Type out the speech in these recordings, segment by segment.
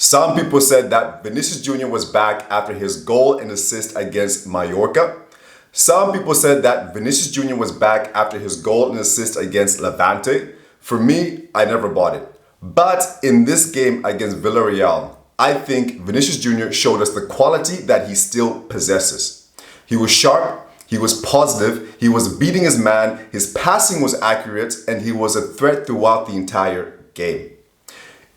Some people said that Vinicius Jr. was back after his goal and assist against Mallorca. Some people said that Vinicius Jr. was back after his goal and assist against Levante. For me, I never bought it. But in this game against Villareal, I think Vinicius Jr. showed us the quality that he still possesses. He was sharp, he was positive, he was beating his man, his passing was accurate, and he was a threat throughout the entire game.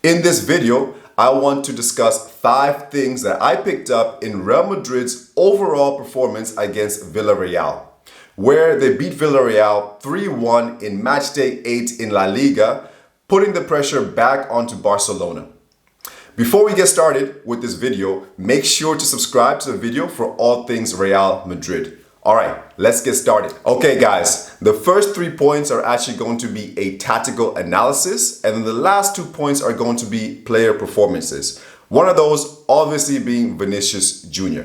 In this video, I want to discuss 5 things that I picked up in Real Madrid's overall performance against Villareal, where they beat Villareal 3-1 in matchday 8 in La Liga, putting the pressure back onto Barcelona. Before we get started with this video, make sure to subscribe to the video for all things Real Madrid. Alright, let's get started. Okay guys, the first 3 points are actually going to be a tactical analysis, and then the last 2 points are going to be player performances. One of those obviously being Vinicius Jr.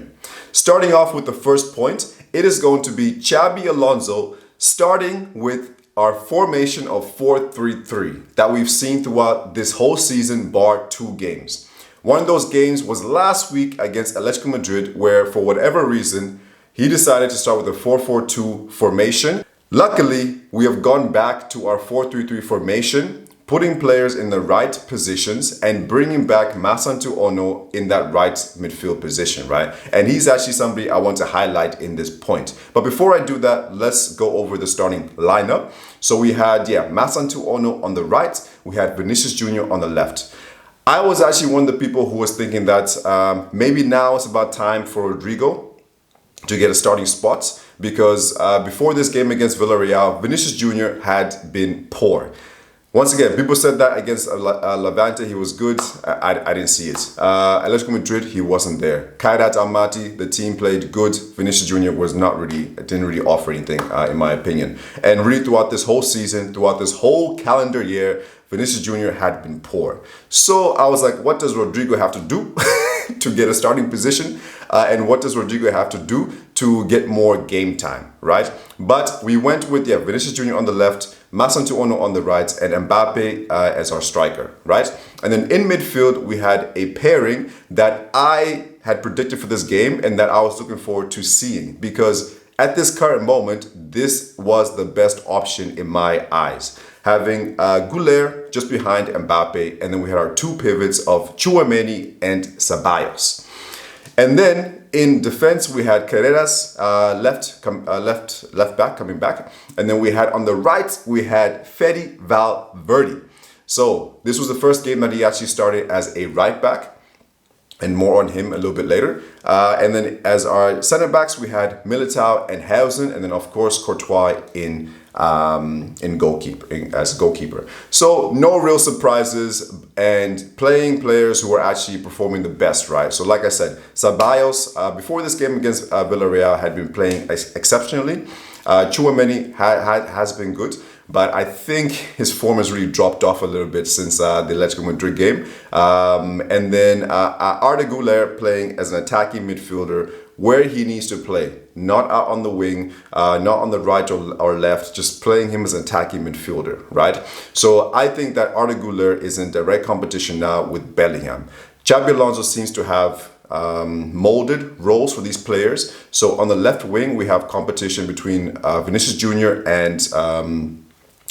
Starting off with the first point, it is going to be Xabi Alonso starting with our formation of 4-3-3 that we've seen throughout this whole season bar 2 games. One of those games was last week against Atletico Madrid, where for whatever reason he decided to start with a 4-4-2 formation. Luckily, we have gone back to our 4-3-3 formation, putting players in the right positions and bringing back Mastantuono in that right midfield position, right? And he's actually somebody I want to highlight in this point. But before I do that, let's go over the starting lineup. So we had, Mastantuono on the right, we had Vinicius Jr. on the left. I was actually one of the people who was thinking that maybe now it's about time for Rodrigo to get a starting spot, because before this game against Villareal, Vinicius Jr. had been poor. Once again, people said that against Levante he was good. I didn't see it. Atletico Madrid, he wasn't there. Kairat Almaty, the team played good. Vinicius Jr. didn't really offer anything in my opinion. And really throughout this whole season, throughout this whole calendar year, Vinicius Jr. had been poor. So I was like, what does Rodrigo have to do to get a starting position? And what does Rodrigo have to do to get more game time, right? But we went with Vinicius Jr. on the left, Mastantuono on the right, and Mbappe as our striker, right? And then in midfield, we had a pairing that I had predicted for this game and that I was looking forward to seeing, because at this current moment, this was the best option in my eyes. Having Guler just behind Mbappe, and then we had our 2 pivots of Tchouaméni and Ceballos. And then in defense, we had Carreras left back coming back. And then we had on the right, we had Fede Valverde. So this was the first game that he actually started as a right back, and more on him a little bit later. And then as our center backs, we had Militao and Hausen, and then of course Courtois as goalkeeper. So no real surprises, and playing players who are actually performing the best, right? So like I said, Ceballos before this game against Villareal had been playing exceptionally. Tchouaméni has been good, but I think his form has really dropped off a little bit since the Atletico Madrid game. And then Arda Guler playing as an attacking midfielder where he needs to play, not out on the wing, not on the right or left, just playing him as an attacking midfielder, right? So I think that Arda Guler is in direct competition now with Bellingham. Xabi Alonso seems to have molded roles for these players. So on the left wing, we have competition between Vinicius Jr. and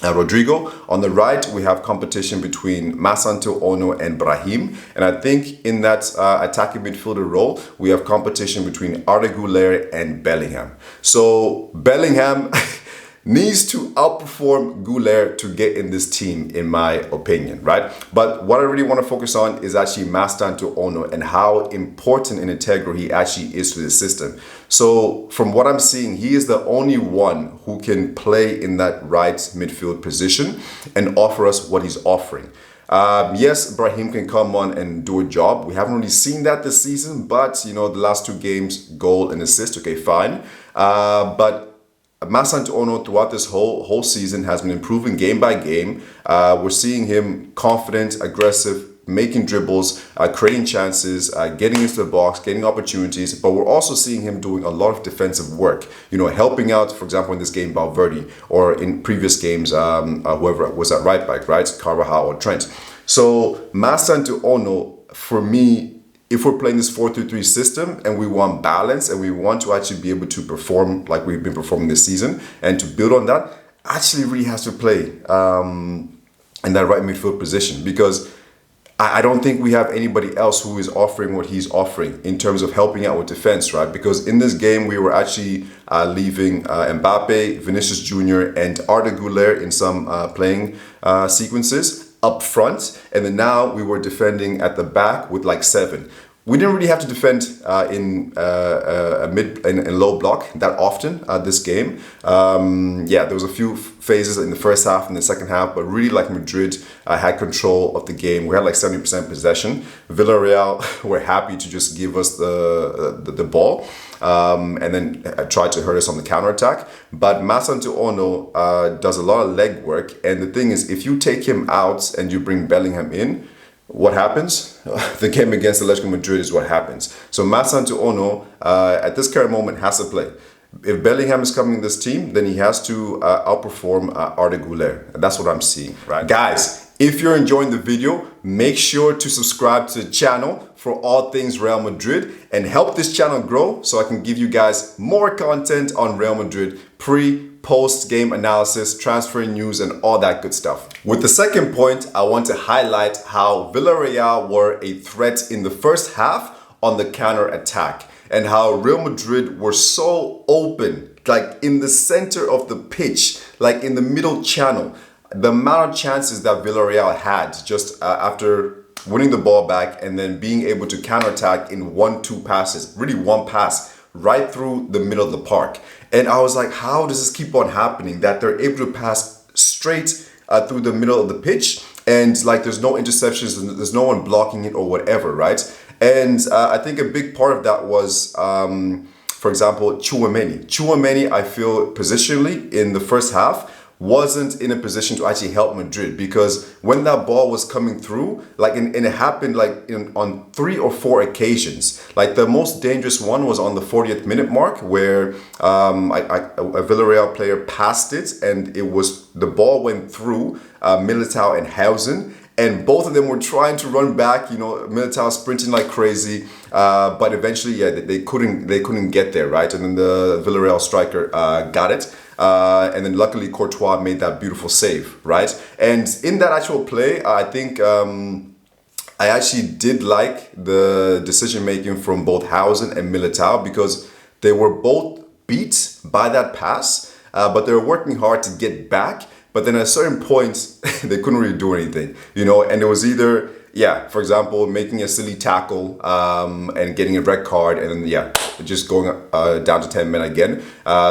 Rodrigo. On the right, we have competition between Mastantuono and Brahim. And I think in that attacking midfielder role, we have competition between Arda Guler and Bellingham. So Bellingham needs to outperform Guler to get in this team, in my opinion, right? But what I really want to focus on is actually Mastantuono and how important and integral he actually is to the system. So from what I'm seeing, he is the only one who can play in that right midfield position and offer us what he's offering. Yes, Brahim can come on and do a job. We haven't really seen that this season, but the last 2 games, goal and assist, okay, fine. But Mastantuono throughout this whole season has been improving game by game. We're seeing him confident, aggressive, making dribbles, creating chances, getting into the box, getting opportunities, but we're also seeing him doing a lot of defensive work, helping out, for example, in this game, Valverde, or in previous games, whoever was at right back, right? Carvajal or Trent. So Mastantuono, for me, if we're playing this 4-3-3 system and we want balance and we want to actually be able to perform like we've been performing this season and to build on that, actually really has to play in that right midfield position, because I don't think we have anybody else who is offering what he's offering in terms of helping out with defense, right? Because in this game, we were actually leaving Mbappe, Vinicius Jr. and Arda Guler in some playing sequences up front, and then now we were defending at the back with like 7. We didn't really have to defend in a mid and low block that often this game. Yeah, there was a few phases in the first half and the second half, but really like Madrid had control of the game. We had like 70% possession. Villareal were happy to just give us the ball and then try to hurt us on the counterattack. But Mastantuono does a lot of leg work, and the thing is, if you take him out and you bring Bellingham in, what happens? The game against Atletico Madrid is what happens. So Mastantuono at this current moment has to play. If Bellingham is coming in this team, then he has to outperform Arda Guler. And that's what I'm seeing, right? Guys, if you're enjoying the video, make sure to subscribe to the channel for all things Real Madrid and help this channel grow so I can give you guys more content on Real Madrid post-game analysis, transfer news, and all that good stuff. With the second point, I want to highlight how Villareal were a threat in the first half on the counter-attack, and how Real Madrid were so open, like in the center of the pitch, like in the middle channel. The amount of chances that Villareal had just after winning the ball back and then being able to counter-attack in 1-2 passes, really one pass, right through the middle of the park. And I was like, how does this keep on happening? That they're able to pass straight through the middle of the pitch, and like there's no interceptions, there's no one blocking it or whatever, right? And I think a big part of that was, for example, Tchouaméni. Tchouaméni, I feel positionally in the first half, wasn't in a position to actually help Madrid, because when that ball was coming through, like and it happened like on 3 or 4 occasions. Like the most dangerous one was on the 40th minute mark, where a Villareal player passed it, and the ball went through Militao and Hausen, and both of them were trying to run back. You know, Militao sprinting like crazy, but eventually, yeah, they couldn't get there, right? And then the Villareal striker got it. And then luckily Courtois made that beautiful save, right? And in that actual play, I think I actually did like the decision making from both Hausen and Militao, because they were both beat by that pass, but they were working hard to get back. But then at a certain point, they couldn't really do anything, you know, and it was either, yeah, for example, making a silly tackle and getting a red card, and then, yeah, just going down to 10 men again.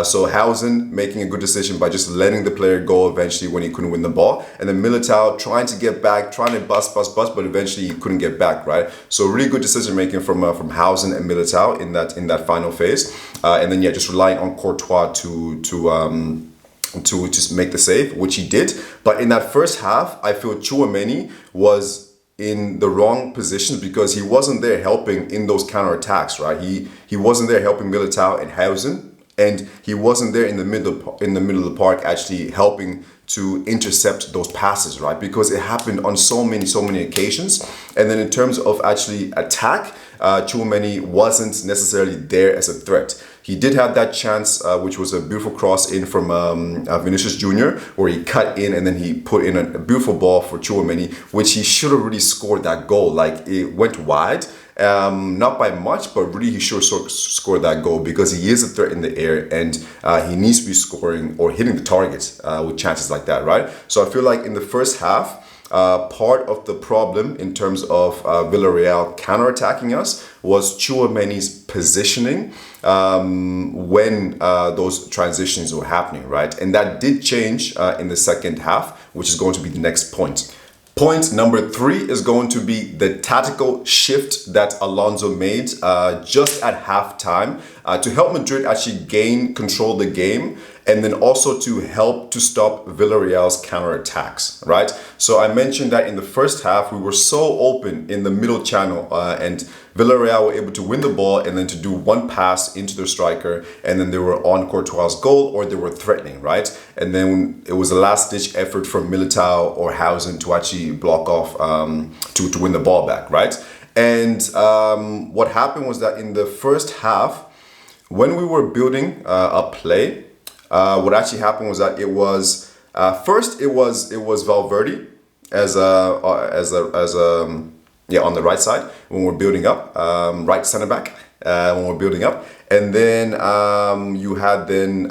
So Hausen making a good decision by just letting the player go eventually when he couldn't win the ball. And then Militao trying to get back, trying to bust, but eventually he couldn't get back, right? So really good decision making from Hausen and Militao in that final phase. And then, yeah, just relying on Courtois to just make the save, which he did. But in that first half, I feel Tchouaméni was in the wrong positions, because he wasn't there helping in those counter-attacks, right? He wasn't there helping Militao and Hausen, and he wasn't there in the middle of the park actually helping to intercept those passes, right? Because it happened on so many occasions. And then in terms of actually attack, Tchouaméni wasn't necessarily there as a threat. He did have that chance, which was a beautiful cross in from Vinicius Jr, where he cut in and then he put in a beautiful ball for Tchouaméni, which he should have really scored that goal. Like, it went wide, not by much, but really he should have scored that goal, because he is a threat in the air, and he needs to be scoring or hitting the target with chances like that, right? So I feel like in the first half, part of the problem in terms of Villareal counterattacking us was Tchouaméni's positioning when those transitions were happening, right? And that did change in the second half, which is going to be the next point. Point number 3 is going to be the tactical shift that Alonso made just at halftime to help Madrid actually gain control of the game and then also to help to stop Villarreal's counterattacks, right? So I mentioned that in the first half, we were so open in the middle channel and Villarreal were able to win the ball and then to do one pass into their striker, and then they were on Courtois' goal or they were threatening, right? And then it was a last-ditch effort from Militao or Hausen to actually block off to win the ball back, right? And what happened was that in the first half, when we were building a play, what actually happened was that it was first it was Valverde as on the right side when we're building up, right center back when we're building up, and then you had then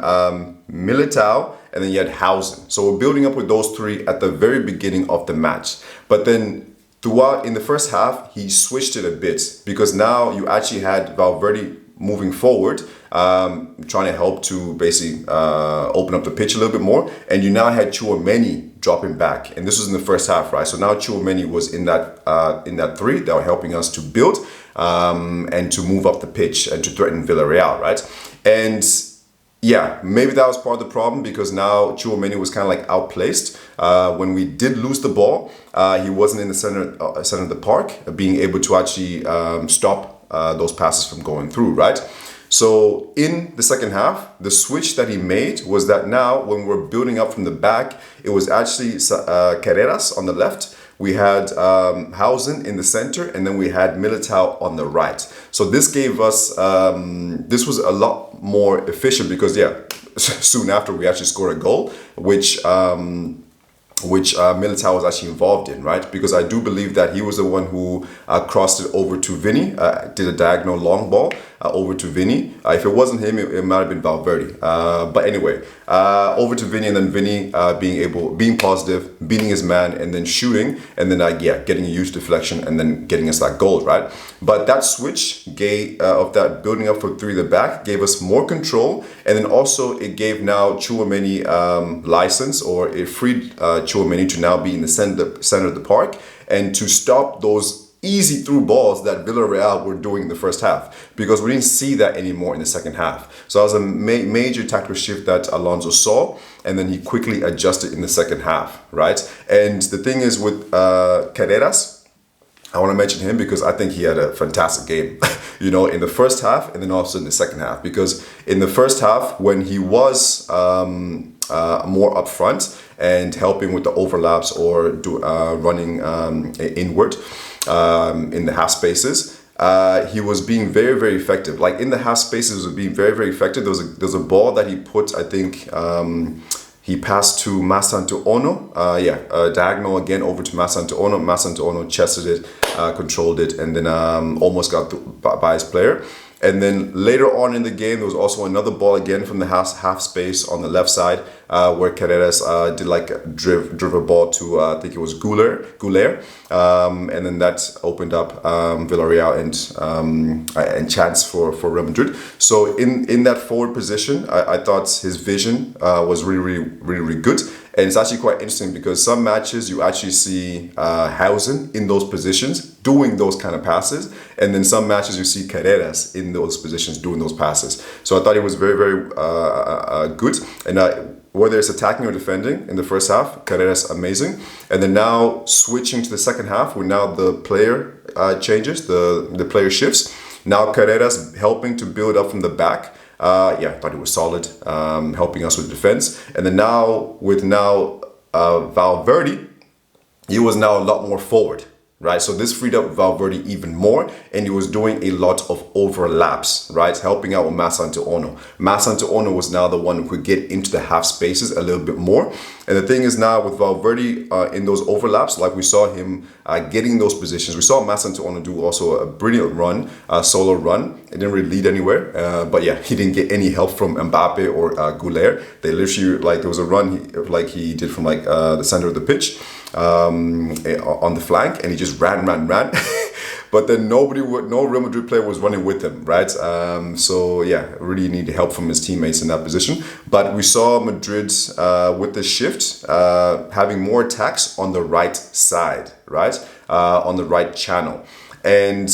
Militao, and then you had Hausen. So we're building up with those three at the very beginning of the match, but then throughout in the first half he switched it a bit because now you actually had Valverde moving forward, trying to help to basically open up the pitch a little bit more, and you now had Tchouaméni dropping back, and this was in the first half, right? So now Tchouaméni was in that three that were helping us to build and to move up the pitch and to threaten Villarreal, right? And yeah, maybe that was part of the problem because now Tchouaméni was kind of like outplaced. When we did lose the ball, he wasn't in the center of the park, being able to actually stop those passes from going through, right? So in the second half, the switch that he made was that now when we're building up from the back, it was actually Carreras on the left. We had Hausen in the center, and then we had Militao on the right. So this gave us, this was a lot more efficient because soon after we actually scored a goal, which Militao was actually involved in, right? Because I do believe that he was the one who crossed it over to VINI, did a diagonal long ball over to VINI. If it wasn't him, it might have been Valverde. But anyway, over to VINI, and then VINI being positive, beating his man, and then shooting, and then getting a huge deflection, and then getting us that goal, right? But that switch of that building up for three at the back gave us more control, and then also it gave now Tchouaméni license, or it freed Tchouaméni to now be in the center of the park and to stop those easy through balls that Villarreal were doing in the first half, because we didn't see that anymore in the second half. So that was a major tactical shift that Alonso saw, and then he quickly adjusted in the second half, right? And the thing is with Carreras, I want to mention him because I think he had a fantastic game, in the first half and then also in the second half. Because in the first half, when he was more upfront and helping with the overlaps or running inward in the half spaces, he was being very, very effective. Like in the half spaces, he was being very, very effective. There was a ball that he put, I think, he passed to Mastantuono, diagonal again over to Mastantuono. Mastantuono chested it, controlled it, and then almost got by his player. And then later on in the game, there was also another ball again from the half space on the left side, where Carreras did like drive a ball to I think it was Guler, and then that opened up Villareal and chance for Real Madrid. So in that forward position, I thought his vision was really good. And it's actually quite interesting because some matches you actually see Hausen in those positions doing those kind of passes, and then some matches you see Carreras in those positions doing those passes. So I thought it was very, very good. And whether it's attacking or defending in the first half, Carreras amazing. And then now switching to the second half, where now the player changes, the player shifts. Now Carreras helping to build up from the back. I thought it was solid, helping us with defense. And then now with Valverde, he was now a lot more forward, right? So this freed up Valverde even more, and he was doing a lot of overlaps, right? Helping out with Mastantuono. Mastantuono was now the one who could get into the half spaces a little bit more. And the thing is now with Valverde in those overlaps, like we saw him getting those positions. We saw Mastantuono do also a brilliant run, solo run. It didn't really lead anywhere, but he didn't get any help from Mbappe or Guler. They literally, there was a run he did from the center of the pitch on the flank, and he just ran. But then no Real Madrid player was running with him, right? Really needed help from his teammates in that position. But we saw Madrid with the shift having more attacks on the right side, right? On the right channel. And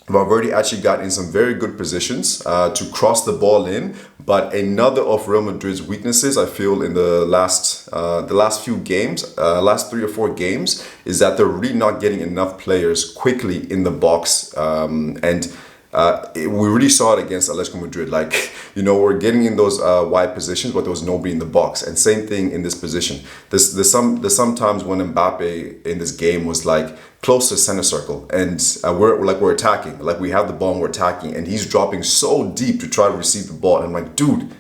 Valverde actually got in some very good positions to cross the ball in, but another of Real Madrid's weaknesses, I feel, in the last few games, last 3 or 4 games, is that they're really not getting enough players quickly in the box, we really saw it against Atletico Madrid. Like, we're getting in those wide positions, but there was nobody in the box. And same thing in this position. There's some times when Mbappe in this game was like close to center circle, and we're attacking. Like, we have the ball and we're attacking, and he's dropping so deep to try to receive the ball. And I'm like, dude,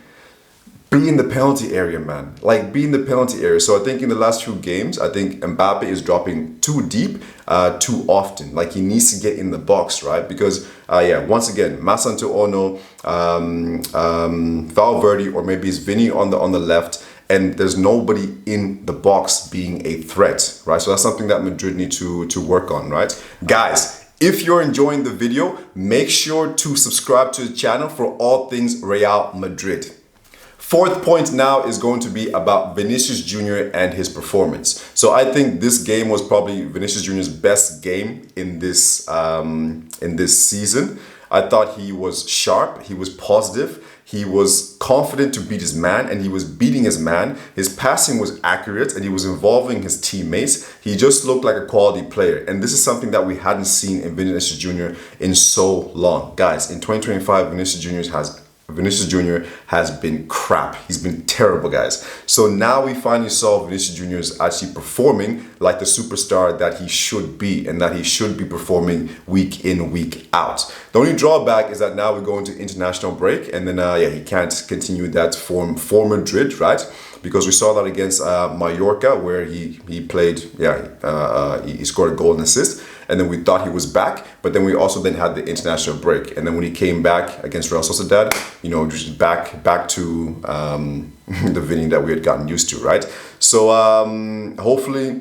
be in the penalty area, man. Like, be in the penalty area. So I think in the last few games, I think Mbappe is dropping too deep, too often. Like, he needs to get in the box, right? Because, once again, Mastantuono, Valverde, or maybe it's VINI on the left, and there's nobody in the box being a threat, right? So that's something that Madrid need to work on, right? Guys, if you're enjoying the video, make sure to subscribe to the channel for all things Real Madrid. Fourth point now is going to be about Vinicius Jr. and his performance. So I think this game was probably Vinicius Jr.'s best game in this season. I thought he was sharp, he was positive, he was confident to beat his man, and he was beating his man. His passing was accurate, and he was involving his teammates. He just looked like a quality player, and this is something that we hadn't seen in Vinicius Jr. in so long. Guys, in 2025, Vinicius Jr. has been crap. He's been terrible, guys. So now we finally saw Vinicius Jr. is actually performing like the superstar that he should be, and that he should be performing week in, week out. The only drawback is that now we go into international break, and then he can't continue that form for Madrid, right? Because we saw that against Mallorca, where he played, he scored a goal and assist, and then we thought he was back, but then we also had the international break, and then when he came back against Real Sociedad, just back to the VINI that we had gotten used to, right? So hopefully,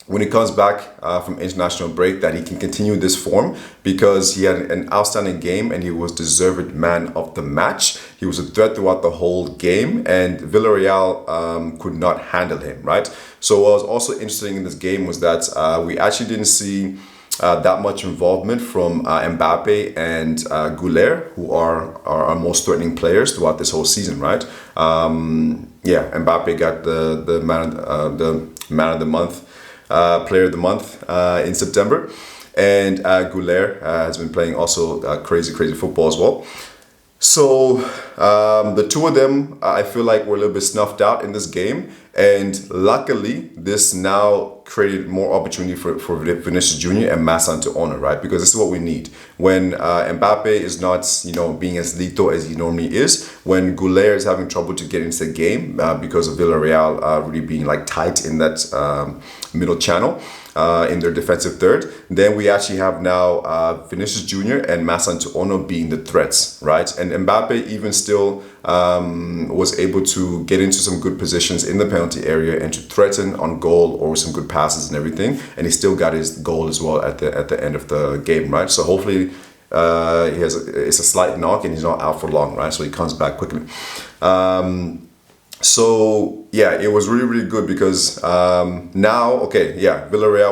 when he comes back from international break, that he can continue this form, because he had an outstanding game and he was deserved man of the match. He was a threat throughout the whole game, and Villareal could not handle him, right? So what was also interesting in this game was that we actually didn't see that much involvement from Mbappe and Guler, who are our most threatening players throughout this whole season, right? Mbappe got the man of the month. Player of the month in September, and Guler has been playing also crazy football as well. So the two of them, I feel like, were a little bit snuffed out in this game, and luckily this now created more opportunity for Vinicius Jr. and Mastantuono, right? Because this is what we need. When Mbappe is not, being as lethal as he normally is, when Guler is having trouble to get into the game because of Villareal really being like tight in that middle channel, in their defensive third, then we actually have now Vinicius Jr. and Mastantuono being the threats, right? And Mbappe even still was able to get into some good positions in the penalty area and to threaten on goal or with some good passes and everything, and he still got his goal as well at the end of the game, right? So hopefully it's a slight knock and he's not out for long, right? So he comes back quickly. So yeah, it was really good, because Villareal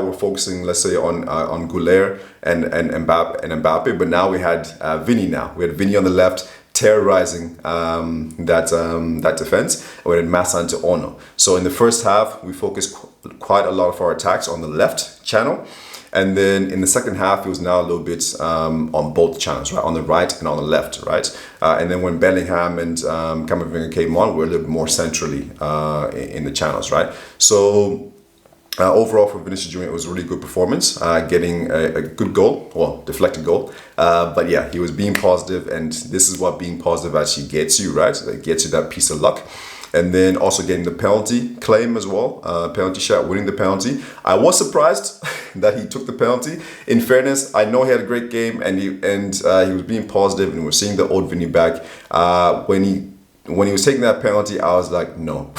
were focusing, let's say, on Guler and Mbappe, but now we had VINI. We had VINI on the left, terrorizing that defense, and we had Mastantuono. So in the first half, we focused quite a lot of our attacks on the left channel. And then in the second half, it was now a little bit on both channels, right? On the right and on the left, right? And then when Bellingham and Camavinga came on, we're a little bit more centrally in the channels, right? So overall for Vinicius Jr., it was a really good performance, getting a good goal, well, deflected goal. But yeah, he was being positive, and this is what being positive actually gets you, right? It gets you that piece of luck. And then also getting the penalty claim as well, penalty shot, winning the penalty. I was surprised that he took the penalty. In fairness, I know he had a great game, and he was being positive, and we're seeing the old Vinny back. When he was taking that penalty, I was like, no.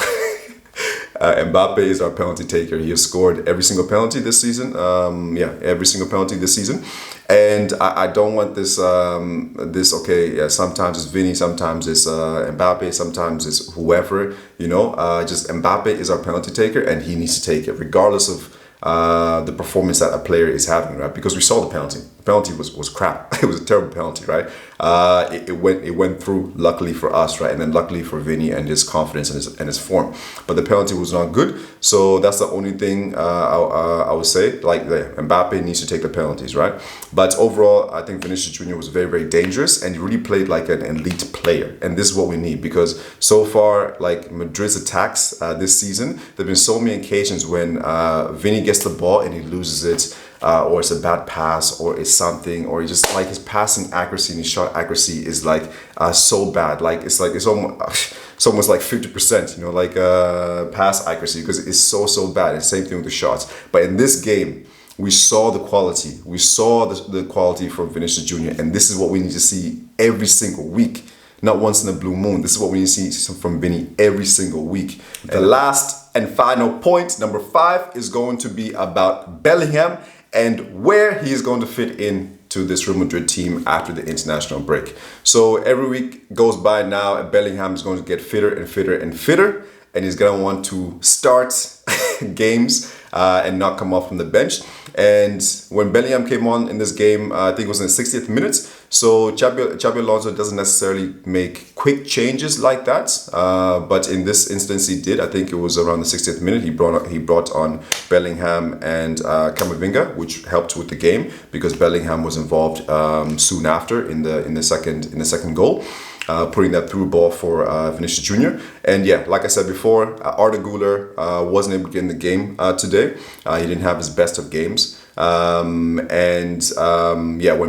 Mbappe is our penalty taker. He has scored every single penalty this season. Every single penalty this season. And I don't want this, sometimes it's VINI, sometimes it's Mbappe, sometimes it's whoever, just Mbappe is our penalty taker, and he needs to take it, regardless of the performance that a player is having, right? Because we saw the penalty. The penalty was crap. It was a terrible penalty, right? It went through, luckily for us, right? And then luckily for Vini and his confidence and his form. But the penalty was not good. So that's the only thing I would say. Like, Mbappe needs to take the penalties, right? But overall, I think Vinicius Jr. was very, very dangerous, and he really played like an elite player. And this is what we need, because so far, like Madrid's attacks this season, there've been so many occasions when Vini gets the ball and he loses it, or it's a bad pass, or it's something, or just like his passing accuracy and his shot accuracy is like so bad. Like it's almost like 50%, you know, like pass accuracy, because it's so bad. It's the same thing with the shots. But in this game, we saw the quality. We saw the quality from Vinicius Jr. And this is what we need to see every single week. Not once in a blue moon. This is what we need to see from Vini every single week. The last and final point, number 5, is going to be about Bellingham and where he is going to fit in to this Real Madrid team after the international break. So every week goes by now, and Bellingham is going to get fitter and fitter and fitter, and he's going to want to start games and not come off from the bench. And when Bellingham came on in this game, I think it was in the 60th minute. So Xabi Alonso doesn't necessarily make quick changes like that, but in this instance he did. I think it was around the 60th minute. He brought on Bellingham and Camavinga, which helped with the game because Bellingham was involved soon after in the second goal. Putting that through ball for Vinicius Jr. And yeah, like I said before, Arda Guler wasn't able to get in the game today. He didn't have his best of games. When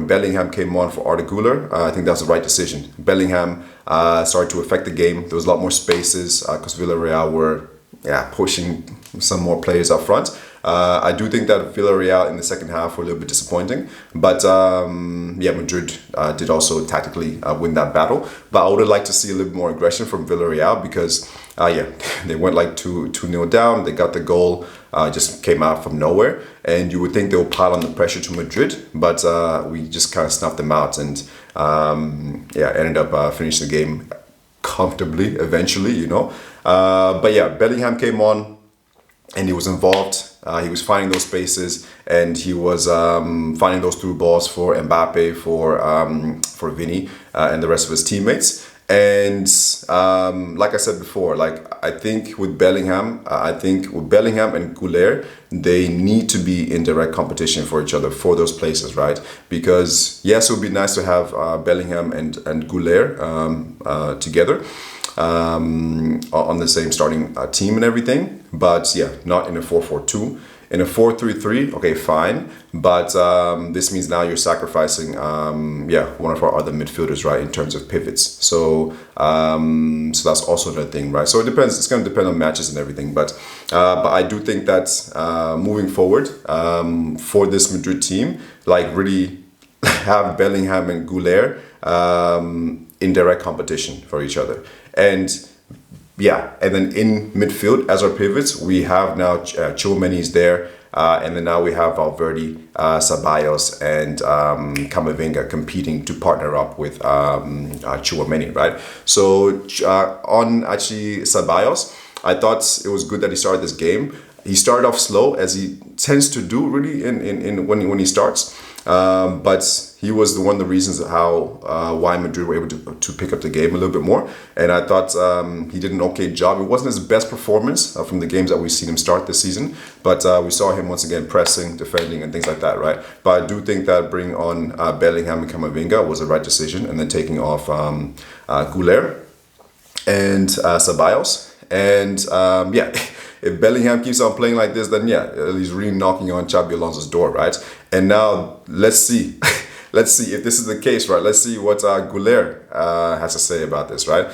Bellingham came on for Arda Guler, I think that was the right decision. Bellingham started to affect the game. There was a lot more spaces because Villareal were pushing some more players up front. I do think that Villareal in the second half were a little bit disappointing, but Madrid did also tactically win that battle. But I would have liked to see a little bit more aggression from Villareal because they went like 2-0 down. They got the goal, just came out from nowhere, and you would think they would pile on the pressure to Madrid, but we just kind of snuffed them out and ended up finishing the game comfortably eventually, you know. Bellingham came on and he was involved. He was finding those spaces, and he was finding those through balls for Mbappe, for Vini, and the rest of his teammates. And like I said before, I think with Bellingham and Guler, they need to be in direct competition for each other for those places, right? Because yes, it would be nice to have Bellingham and Guler together on the same starting team and everything, but not in a 4-4-2. In a 4-3-3, okay, fine, but this means now you're sacrificing one of our other midfielders, right, in terms of pivots. So that's also another thing, right? So it depends. It's going to depend on matches and everything, but I do think that moving forward for this Madrid team, really have Bellingham and Guler in direct competition for each other. And then in midfield as our pivots, we have now Tchouaméni's there, and then now we have Valverde, Ceballos, and Camavinga competing to partner up with Tchouaméni, right? So on actually Ceballos, I thought it was good that he started this game. He started off slow, as he tends to do really in when he starts. But he was one of the reasons why Madrid were able to pick up the game a little bit more. And I thought he did an okay job. It wasn't his best performance from the games that we've seen him start this season, but we saw him once again pressing, defending, and things like that, right? But I do think that bringing on Bellingham and Camavinga was the right decision, and then taking off Guler and Ceballos. And if Bellingham keeps on playing like this, then he's really knocking on Xabi Alonso's door, right? And now let's see. Let's see if this is the case, right? Let's see what Guler has to say about this, right?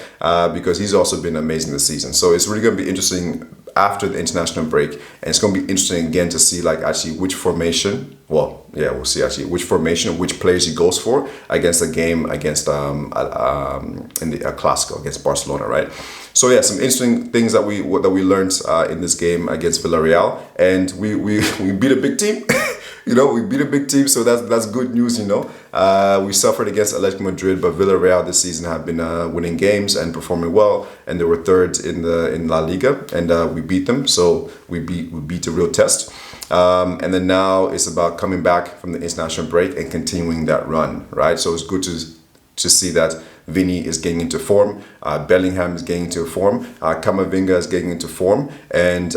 Because he's also been amazing this season. So it's really going to be interesting after the international break, and it's going to be interesting again to see actually which formation. Well, we'll see actually which formation, which players he goes for against the game against in the Clásico against Barcelona, right? So some interesting things that we learned in this game against Villareal, and we beat a big team. We beat a big team, so that's good news. We suffered against Atletico Madrid, but Villareal this season have been winning games and performing well, and they were third in La Liga, and we beat them. So we beat a real test. And then now it's about coming back from the international break and continuing that run, right? So it's good to see that VINI is getting into form, Bellingham is getting into form, Camavinga is getting into form, and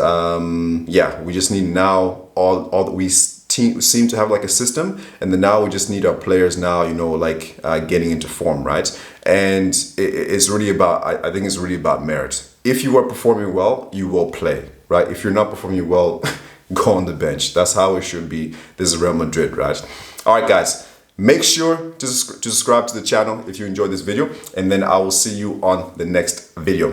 yeah, we just need now we seem to have like a system, and then now we just need our players now, you know, like getting into form, right? And it's really about, I think it's really about merit. If you are performing well, you will play, right? If you're not performing well, go on the bench. That's how it should be. This is Real Madrid, right? All right, guys. Make sure to subscribe to the channel if you enjoyed this video, and then I will see you on the next video.